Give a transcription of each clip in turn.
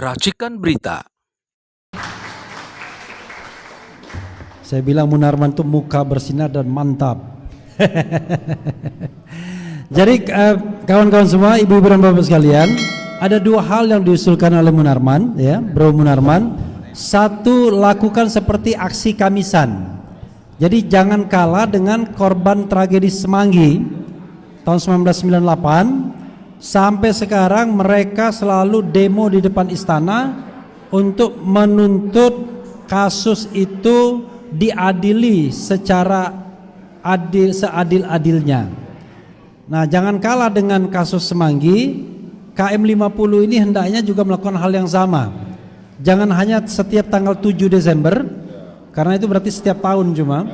Racikan Berita. Saya bilang Munarman itu muka bersinar dan mantap. Jadi kawan-kawan semua, ibu-ibu dan bapak sekalian, ada dua hal yang diusulkan oleh Munarman, ya, Bro Munarman. Satu, lakukan seperti aksi Kamisan. Jadi jangan kalah dengan korban tragedi Semanggi tahun 1998. Sampai sekarang mereka selalu demo di depan istana untuk menuntut kasus itu diadili secara adil, seadil-adilnya. Nah, jangan kalah dengan kasus Semanggi. KM50 ini hendaknya juga melakukan hal yang sama. Jangan hanya setiap tanggal 7 Desember, karena itu berarti setiap tahun cuma,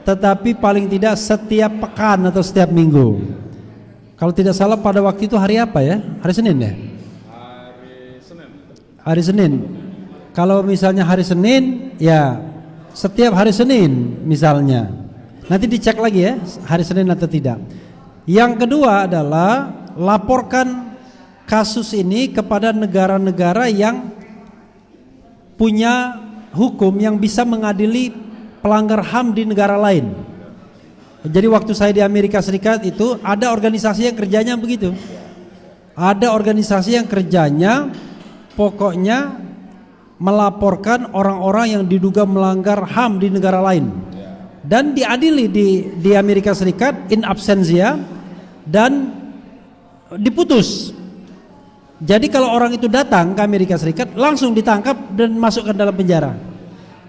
tetapi paling tidak setiap pekan atau setiap minggu. Kalau tidak salah pada waktu itu hari apa ya? Hari Senin ya? Hari Senin. Kalau misalnya hari Senin, ya setiap hari Senin misalnya. Nanti dicek lagi ya, hari Senin atau tidak. Yang kedua adalah laporkan kasus ini kepada negara-negara yang punya hukum yang bisa mengadili pelanggar HAM di negara lain. Jadi waktu saya di Amerika Serikat itu ada organisasi yang kerjanya begitu. Ada organisasi yang kerjanya pokoknya melaporkan orang-orang yang diduga melanggar HAM di negara lain dan diadili di Amerika Serikat in absentia dan diputus. Jadi kalau orang itu datang ke Amerika Serikat langsung ditangkap dan masukkan dalam penjara.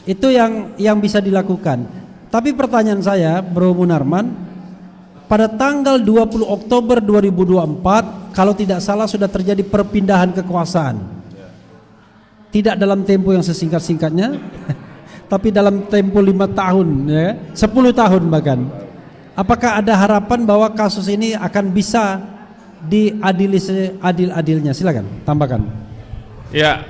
Itu yang bisa dilakukan. Tapi pertanyaan saya, Bro Munarman, pada tanggal 20 Oktober 2024 kalau tidak salah sudah terjadi perpindahan kekuasaan. Tidak dalam tempo yang sesingkat-singkatnya, tapi dalam tempo 5 tahun, ya, 10 tahun bahkan. Apakah ada harapan bahwa kasus ini akan bisa diadili seadil-adilnya? Silakan, tambahkan. Ya,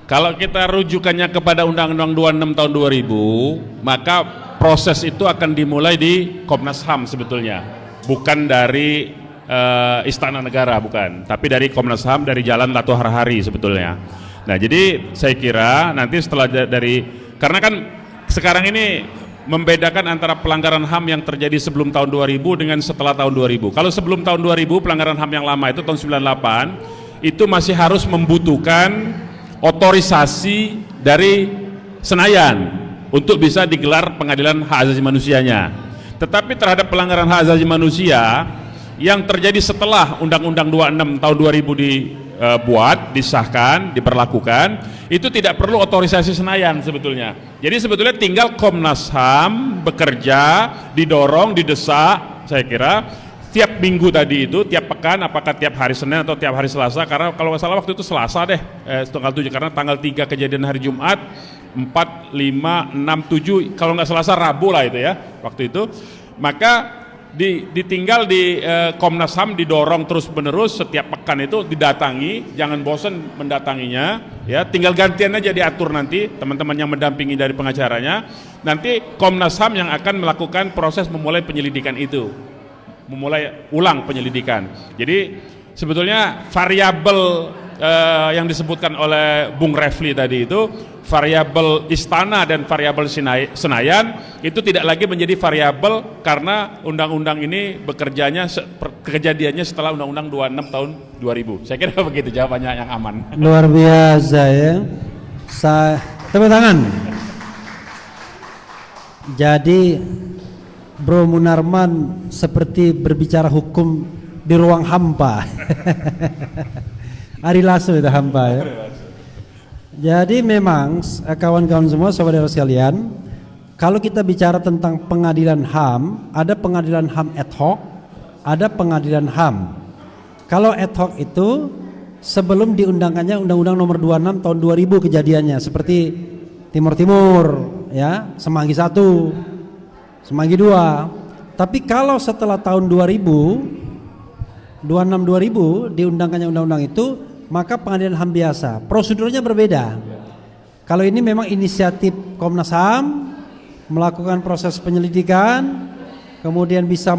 kalau kita rujukannya kepada Undang-Undang 26 tahun 2000, maka proses itu akan dimulai di Komnas HAM sebetulnya, bukan dari Istana Negara, bukan, tapi dari Komnas HAM, dari Jalan Latuh Harhari sebetulnya. Nah, jadi saya kira nanti setelah karena kan sekarang ini membedakan antara pelanggaran HAM yang terjadi sebelum tahun 2000 dengan setelah tahun 2000. Kalau sebelum tahun 2000 pelanggaran HAM yang lama itu tahun 98 itu masih harus membutuhkan otorisasi dari Senayan untuk bisa digelar pengadilan hak asasi manusianya. Tetapi terhadap pelanggaran hak asasi manusia yang terjadi setelah Undang-Undang 26 tahun 2000 dibuat, disahkan, diberlakukan, itu tidak perlu otorisasi Senayan sebetulnya. Jadi sebetulnya tinggal Komnas HAM bekerja, didorong, didesak, saya kira tiap minggu tadi itu, tiap pekan, apakah tiap hari Senin atau tiap hari Selasa, karena kalau nggak salah waktu itu Selasa deh, tanggal 7, karena tanggal 3 kejadian hari Jumat, 4, 5, 6, 7, kalau nggak Selasa Rabu lah itu ya, waktu itu. Maka ditinggal di Komnas HAM didorong terus menerus setiap pekan itu didatangi, jangan bosan mendatanginya, ya, tinggal gantian aja diatur nanti teman-teman yang mendampingi dari pengacaranya, nanti Komnas HAM yang akan melakukan proses memulai penyelidikan itu, memulai ulang penyelidikan. Jadi sebetulnya variabel yang disebutkan oleh Bung Refli tadi itu, variabel Istana dan variabel Senayan itu tidak lagi menjadi variabel karena undang-undang ini kejadiannya setelah Undang-Undang 26 tahun 2000. Saya kira begitu jawabannya yang aman. Luar biasa ya. Tepuk tangan. Jadi Bro Munarman seperti berbicara hukum di ruang hampa. Ari lasso itu hampa ya. Jadi memang kawan-kawan semua, saudara sekalian, kalau kita bicara tentang pengadilan HAM, ada pengadilan HAM ad hoc, ada pengadilan HAM. Kalau ad hoc itu sebelum diundangkannya Undang-Undang Nomor 26 tahun 2000 kejadiannya, seperti Timur Timur, ya, Semanggi 1, Semanggi 2. Tapi kalau setelah tahun 2000, 26 2000 diundangkannya undang-undang itu, maka pengadilan HAM biasa. Prosedurnya berbeda. Kalau ini memang inisiatif Komnas HAM melakukan proses penyelidikan, kemudian bisa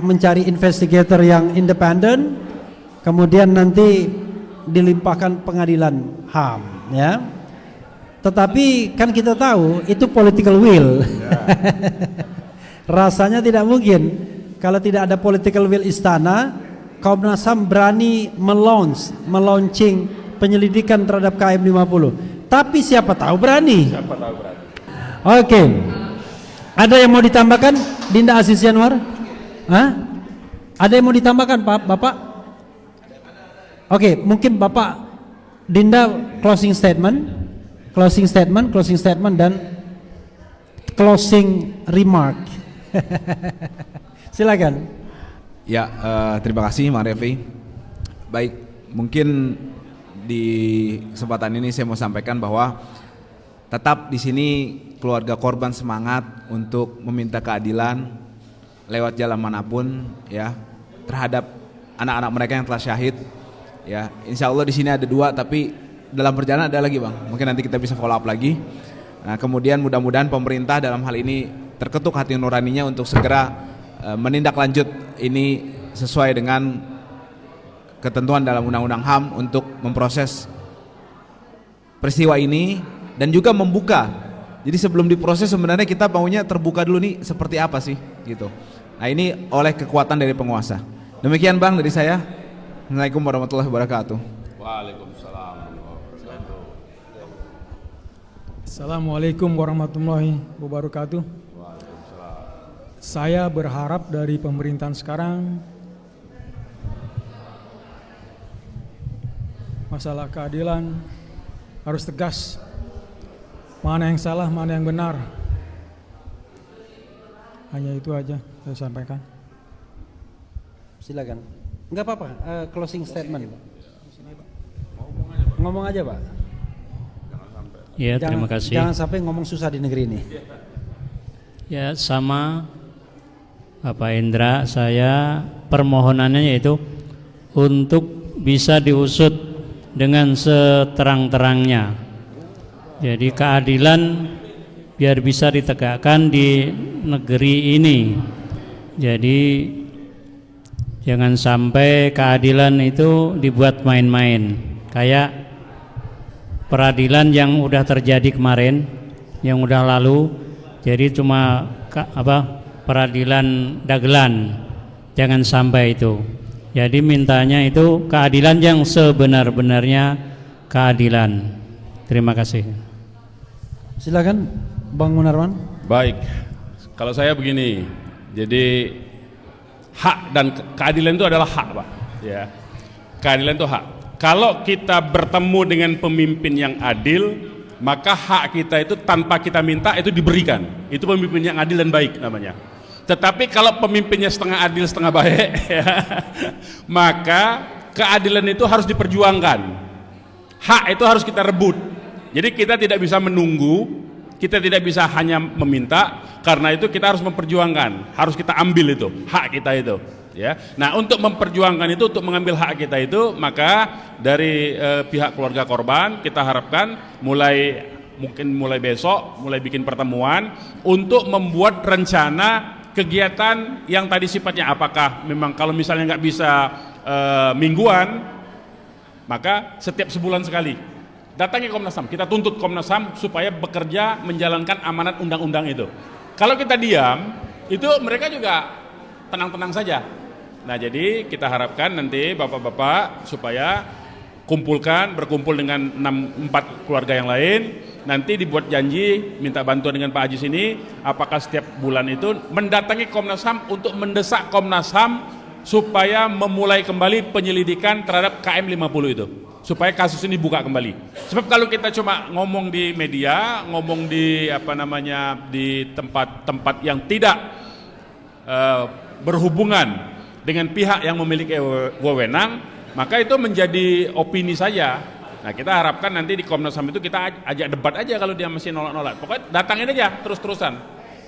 mencari investigator yang independen, kemudian nanti dilimpahkan pengadilan HAM, ya. Tetapi kan kita tahu itu political will. Rasanya tidak mungkin kalau tidak ada political will istana, Komnas HAM berani melaunching penyelidikan terhadap KM 50. Tapi siapa tahu berani. Oke. Ada yang mau ditambahkan, Dinda Aziz Yanwar? Hah? Ada yang mau ditambahkan, Pak, Bapak? Oke, mungkin Bapak Dinda closing statement dan closing remark. Silakan. Ya, terima kasih Mas Refli. Baik, mungkin di kesempatan ini saya mau sampaikan bahwa tetap di sini keluarga korban semangat untuk meminta keadilan lewat jalan manapun, ya, terhadap anak-anak mereka yang telah syahid. Ya, insya Allah di sini ada 2, tapi dalam perjalanan ada lagi, Bang. Mungkin nanti kita bisa follow up lagi. Nah, kemudian mudah-mudahan pemerintah dalam hal ini terketuk hati nuraninya untuk segera menindaklanjut ini sesuai dengan ketentuan dalam Undang-Undang HAM untuk memproses peristiwa ini dan juga membuka. Jadi sebelum diproses sebenarnya kita maunya terbuka dulu nih seperti apa sih gitu. Nah, ini oleh kekuatan dari penguasa. Demikian Bang dari saya. Assalamualaikum warahmatullahi wabarakatuh. Waalaikumsalam. Assalamualaikum warahmatullahi wabarakatuh. Saya berharap dari pemerintahan sekarang masalah keadilan harus tegas. Mana yang salah, mana yang benar. Hanya itu aja saya sampaikan. Silakan. Enggak apa-apa, closing statement. Ngomong aja, Pak. Ya, terima kasih. Jangan sampai ngomong susah di negeri ini. Ya, sama Bapak Indra, saya permohonannya yaitu untuk bisa diusut dengan seterang-terangnya. Jadi keadilan biar bisa ditegakkan di negeri ini. Jadi jangan sampai keadilan itu dibuat main-main. Kayak peradilan yang udah terjadi kemarin, yang udah lalu. Jadi cuma peradilan dagelan. Jangan sampai itu. Jadi mintanya itu keadilan yang sebenar-benarnya keadilan. Terima kasih. Silakan Bang Munarman. Baik, kalau saya begini, jadi hak dan keadilan itu adalah hak, Pak. Ya, keadilan itu hak. Kalau kita bertemu dengan pemimpin yang adil, maka hak kita itu tanpa kita minta itu diberikan. Itu pemimpin yang adil dan baik namanya. Tetapi kalau pemimpinnya setengah adil setengah baik, ya, maka keadilan itu harus diperjuangkan. Hak itu harus kita rebut. Jadi kita tidak bisa menunggu, kita tidak bisa hanya meminta, karena itu kita harus memperjuangkan, harus kita ambil itu hak kita itu. Ya, nah untuk memperjuangkan itu, untuk mengambil hak kita itu, maka dari pihak keluarga korban kita harapkan mungkin mulai besok, mulai bikin pertemuan untuk membuat rencana kegiatan yang tadi sifatnya apakah memang kalau misalnya nggak bisa mingguan, maka setiap sebulan sekali datangi Komnas HAM, kita tuntut Komnas HAM supaya bekerja menjalankan amanat undang-undang itu. Kalau kita diam, itu mereka juga tenang-tenang saja. Nah, jadi kita harapkan nanti bapak-bapak supaya berkumpul dengan 4 keluarga yang lain, nanti dibuat janji, minta bantuan dengan Pak Haji sini, apakah setiap bulan itu mendatangi Komnas HAM untuk mendesak Komnas HAM supaya memulai kembali penyelidikan terhadap KM 50 itu, supaya kasus ini buka kembali. Sebab kalau kita cuma ngomong di media, ngomong di di tempat-tempat yang tidak berhubungan dengan pihak yang memiliki wewenang, maka itu menjadi opini saja. Nah, kita harapkan nanti di Komnas HAM itu kita ajak debat aja kalau dia masih nolak-nolak. Pokoknya datangin aja terus-terusan.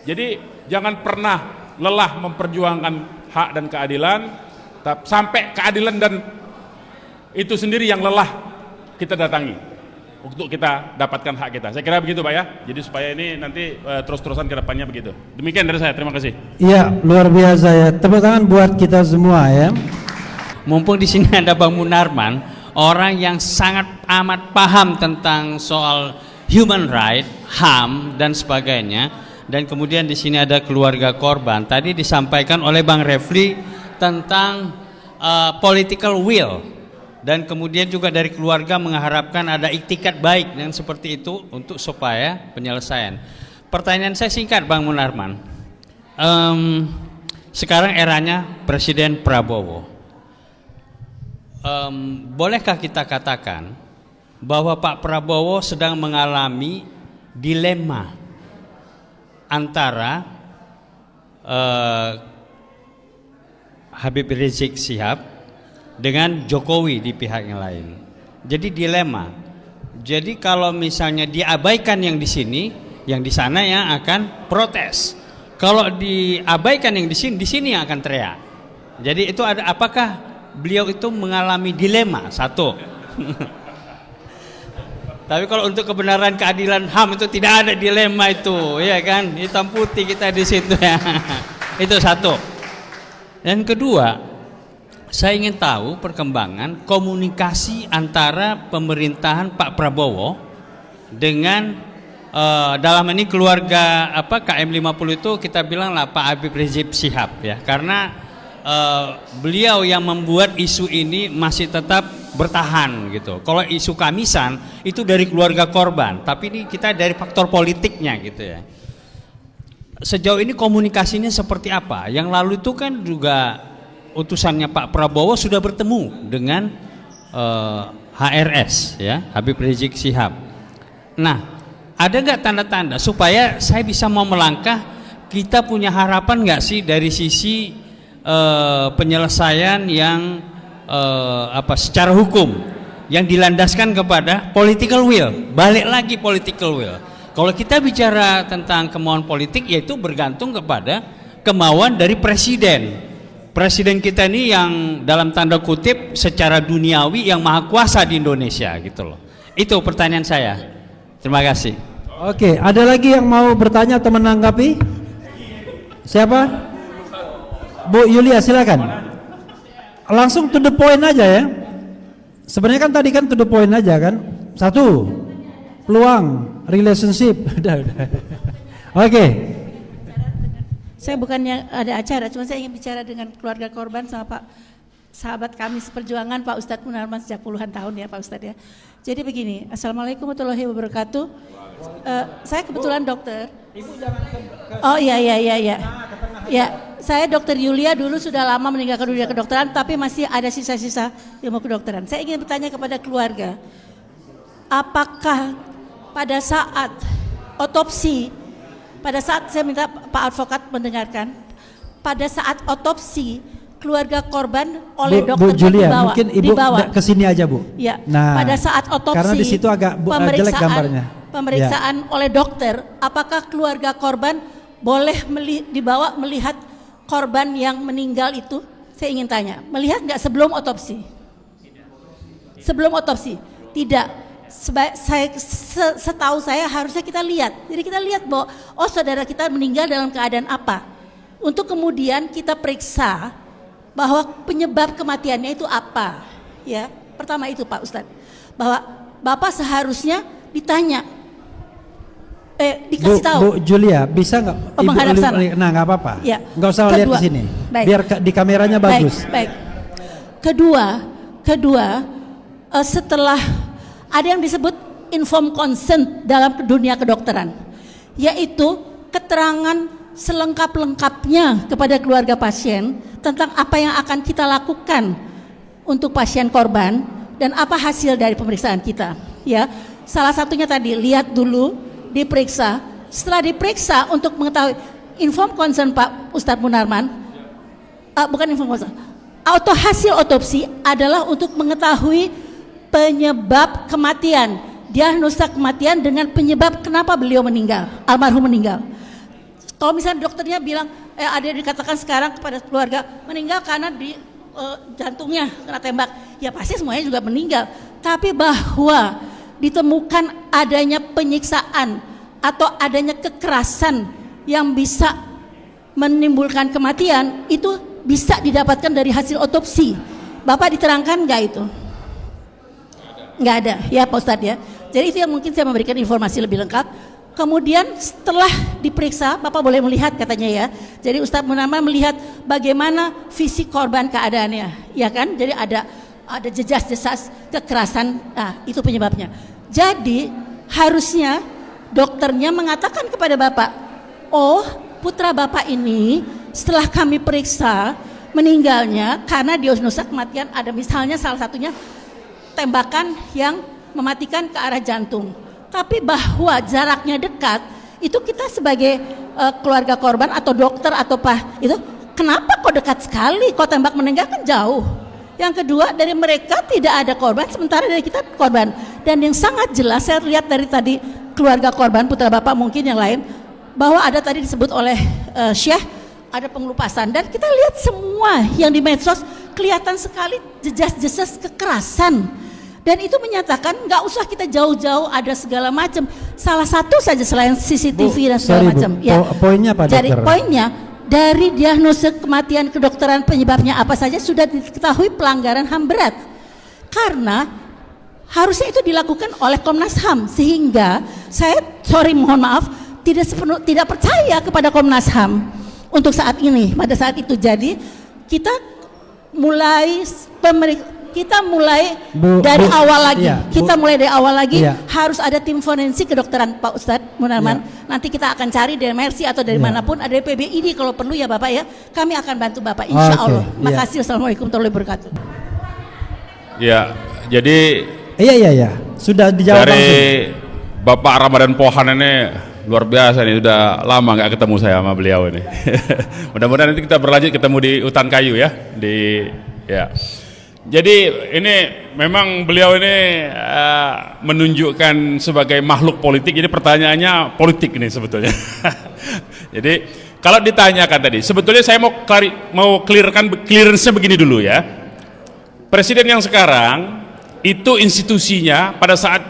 Jadi jangan pernah lelah memperjuangkan hak dan keadilan, sampai keadilan dan itu sendiri yang lelah kita datangi untuk kita dapatkan hak kita. Saya kira begitu Pak ya. Jadi supaya ini nanti terus-terusan ke depannya begitu. Demikian dari saya, terima kasih. Iya, luar biasa ya. Tepuk tangan buat kita semua ya. Mumpung di sini ada Bang Munarman, orang yang sangat amat paham tentang soal human right, HAM dan sebagainya. Dan kemudian di sini ada keluarga korban. Tadi disampaikan oleh Bang Refli tentang political will, dan kemudian juga dari keluarga mengharapkan ada iktikat baik dan seperti itu untuk supaya penyelesaian. Pertanyaan saya singkat, Bang Munarman. Sekarang eranya Presiden Prabowo. Bolehkah kita katakan bahwa Pak Prabowo sedang mengalami dilema antara Habib Rizik Syihab dengan Jokowi di pihak yang lain? Jadi dilema. Jadi kalau misalnya diabaikan yang di sini, yang di sana yang akan protes. Kalau diabaikan yang di sini yang akan teriak. Jadi itu ada, apakah beliau itu mengalami dilema? Satu. Tapi kalau untuk kebenaran keadilan HAM itu tidak ada dilema itu, ya kan? Hitam putih kita di situ ya. Itu satu. Dan kedua, saya ingin tahu perkembangan komunikasi antara pemerintahan Pak Prabowo dengan dalam ini keluarga KM50 itu kita bilang lah Pak Habib Rizik Syihab ya, karena beliau yang membuat isu ini masih tetap bertahan gitu. Kalau isu Kamisan itu dari keluarga korban, tapi ini kita dari faktor politiknya gitu ya. Sejauh ini komunikasinya seperti apa? Yang lalu itu kan juga utusannya Pak Prabowo sudah bertemu dengan HRS ya, Habib Rizik Syihab. Nah, ada nggak tanda-tanda supaya saya bisa mau melangkah, kita punya harapan nggak sih dari sisi penyelesaian yang secara hukum yang dilandaskan kepada political will? Balik lagi political will. Kalau kita bicara tentang kemauan politik, yaitu bergantung kepada kemauan dari presiden. Presiden kita ini yang dalam tanda kutip secara duniawi yang maha kuasa di Indonesia gitu loh. Itu pertanyaan saya. Terima kasih. Oke, ada lagi yang mau bertanya atau menanggapi? Siapa? Bu Yulia, silakan. Langsung to the point aja ya. Sebenarnya kan tadi kan to the point aja kan. Satu, peluang relationship. Udah. Oke. Saya bukannya ada acara, cuma saya ingin bicara dengan keluarga korban sama Pak sahabat kami seperjuangan Pak Ustadz Munarman sejak puluhan tahun ya Pak Ustadz ya. Jadi begini, Assalamualaikum warahmatullahi wabarakatuh. Saya kebetulan dokter. Oh iya. Ya, saya Dokter Yulia dulu sudah lama meninggalkan dunia kedokteran, tapi masih ada sisa-sisa ilmu kedokteran. Saya ingin bertanya kepada keluarga, apakah pada saat otopsi, pada saat saya minta Pak Advokat mendengarkan, pada saat otopsi keluarga korban oleh dokter Bu Julia, dibawa, mungkin Ibu kesini aja Bu. Ya, nah, pada saat otopsi, karena di situ agak jelek gambarnya. Pemeriksaan oleh dokter, apakah keluarga korban boleh dibawa melihat korban yang meninggal itu? Saya ingin tanya, melihat nggak sebelum otopsi? Sebelum otopsi, tidak. Setahu saya harusnya kita lihat. Jadi kita lihat bahwa oh saudara kita meninggal dalam keadaan apa, untuk kemudian kita periksa bahwa penyebab kematiannya itu apa. Ya, pertama itu Pak Ustadz, bahwa Bapak seharusnya ditanya. Dikasih tahu. Bu Julia, bisa nggak? Menghadap sana. Nah, nggak apa-apa. Ya. Nggak usah lihat ke sini. Biar di kameranya bagus. Baik. Kedua, setelah ada yang disebut informed consent dalam dunia kedokteran, yaitu keterangan selengkap-lengkapnya kepada keluarga pasien tentang apa yang akan kita lakukan untuk pasien korban dan apa hasil dari pemeriksaan kita. Ya, salah satunya tadi lihat dulu, diperiksa. Setelah diperiksa untuk mengetahui informed consent Pak Ustadz Munarman, bukan informed consent, atau hasil otopsi adalah untuk mengetahui penyebab kematian, diagnosa kematian dengan penyebab kenapa beliau meninggal, almarhum meninggal. Kalau misalnya dokternya bilang, ada yang dikatakan sekarang kepada keluarga meninggal karena di jantungnya kena tembak, ya pasti semuanya juga meninggal. Tapi bahwa ditemukan adanya penyiksaan atau adanya kekerasan yang bisa menimbulkan kematian, itu bisa didapatkan dari hasil otopsi. Bapak diterangkan nggak itu? Nggak ada, ya Pak Ustadz ya. Jadi itu yang mungkin saya memberikan informasi lebih lengkap. Kemudian setelah diperiksa, Bapak boleh melihat katanya ya. Jadi Ustadz Munarman melihat bagaimana fisik korban keadaannya, ya kan? Jadi ada jejas-jejas kekerasan. Nah, itu penyebabnya. Jadi harusnya dokternya mengatakan kepada Bapak, oh putra Bapak ini setelah kami periksa meninggalnya karena diagnosa kematian ada misalnya salah satunya tembakan yang mematikan ke arah jantung. Tapi bahwa jaraknya dekat, itu kita sebagai keluarga korban atau dokter atau itu kenapa kok dekat sekali, kok tembak meninggal kan jauh. Yang kedua, dari mereka tidak ada korban, sementara dari kita korban. Dan yang sangat jelas saya lihat dari tadi keluarga korban, putra Bapak mungkin yang lain, bahwa ada tadi disebut oleh Syekh, ada pengelupasan. Dan kita lihat semua yang di medsos kelihatan sekali jejas-jejas kekerasan. Dan itu menyatakan nggak usah kita jauh-jauh ada segala macam. Salah satu saja selain CCTV dan segala macam. Ya. Poinnya apa dokter? Jadi poinnya dari diagnosa kematian kedokteran penyebabnya apa saja sudah diketahui pelanggaran HAM berat. Karena harusnya itu dilakukan oleh Komnas HAM sehingga saya mohon maaf tidak percaya kepada Komnas HAM untuk saat ini pada saat itu. Jadi kita mulai dari awal lagi. Iya, kita mulai dari awal lagi. Iya. Harus ada tim forensik kedokteran Pak Ustadz Munarman. Iya. Nanti kita akan cari dari Mercy atau dari manapun, ada dari PBID kalau perlu ya Bapak ya. Kami akan bantu Bapak insya Allah. Makasih. Assalamualaikum warahmatullahi wabarakatuh. Ya, jadi Iya. Sudah dijawab dari langsung. Bapak Ramadan Pohan ini luar biasa nih, udah lama nggak ketemu saya sama beliau ini. Mudah-mudahan nanti kita berlanjut ketemu di Hutan Kayu ya. Jadi ini memang beliau ini menunjukkan sebagai makhluk politik. Jadi pertanyaannya politik ini sebetulnya. Jadi kalau ditanyakan tadi, sebetulnya saya mau clearance-nya begini dulu ya. Presiden yang sekarang itu institusinya pada saat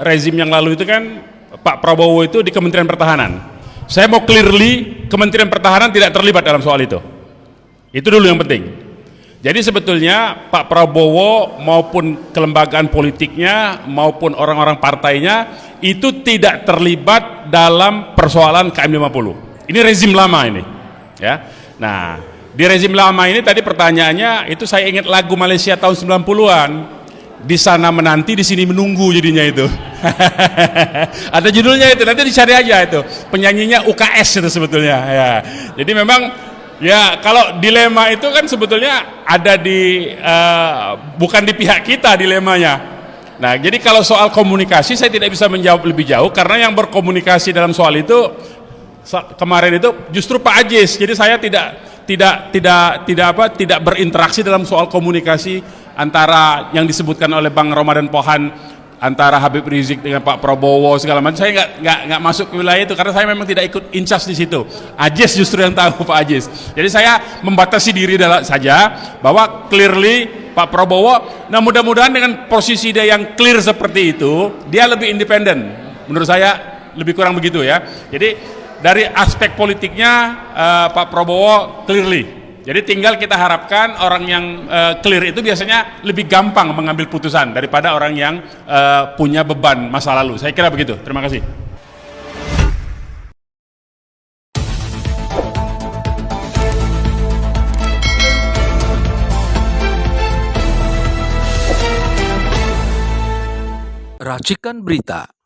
rezim yang lalu itu kan Pak Prabowo itu di Kementerian Pertahanan. Saya mau clearly Kementerian Pertahanan tidak terlibat dalam soal itu. Itu dulu yang penting. Jadi sebetulnya Pak Prabowo maupun kelembagaan politiknya maupun orang-orang partainya itu tidak terlibat dalam persoalan KM50. Ini rezim lama ini, ya. Nah, di rezim lama ini tadi pertanyaannya itu saya ingat lagu Malaysia tahun 90-an. Di sana menanti, di sini menunggu jadinya itu. Ada judulnya itu, nanti dicari aja itu. Penyanyinya UKS itu sebetulnya, ya. Jadi memang ya kalau dilema itu kan sebetulnya ada bukan di pihak kita dilemanya. Nah, jadi kalau soal komunikasi saya tidak bisa menjawab lebih jauh karena yang berkomunikasi dalam soal itu kemarin itu justru Pak Ajis. Jadi saya tidak berinteraksi dalam soal komunikasi antara yang disebutkan oleh Bang Ramadan Pohan antara Habib Rizik dengan Pak Prabowo segala macam. Saya nggak masuk ke wilayah itu karena saya memang tidak ikut incas di situ. Ajis justru yang tahu, Pak Ajis. Jadi saya membatasi diri saja bahwa clearly Pak Prabowo. Nah, mudah-mudahan dengan posisi dia yang clear seperti itu, dia lebih independen. Menurut saya lebih kurang begitu ya. Jadi dari aspek politiknya Pak Prabowo clearly. Jadi tinggal kita harapkan orang yang clear itu biasanya lebih gampang mengambil putusan daripada orang yang punya beban masa lalu. Saya kira begitu. Terima kasih. Racikan Berita